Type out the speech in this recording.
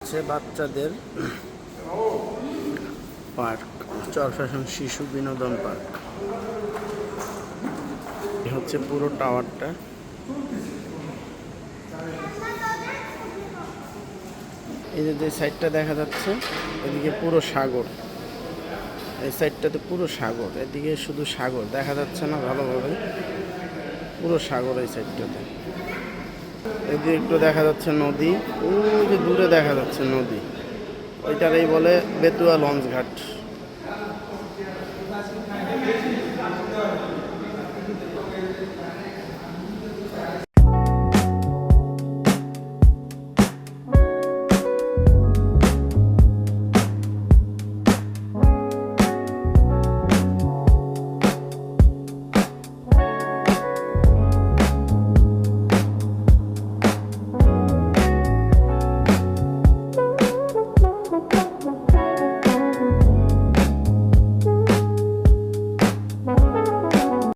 হচ্ছে বাচ্চাদের পার্ক, চরফ্যাশন শিশু বিনোদন পার্ক। হচ্ছে পুরো টাওয়ারটা। এই যে সাইডটা দেখা যাচ্ছে, এদিকে পুরো সাগর। এই সাইডটাতে পুরো সাগর, এদিকে শুধু সাগর দেখা যাচ্ছে না ভালোভাবে, পুরো সাগর এই সাইডটাতে। এদিকে একটু দেখা যাচ্ছে নদী, ওই যে দূরে দেখা যাচ্ছে নদী, ওইটারই বলে বেতুয়া লঞ্চ ঘাট।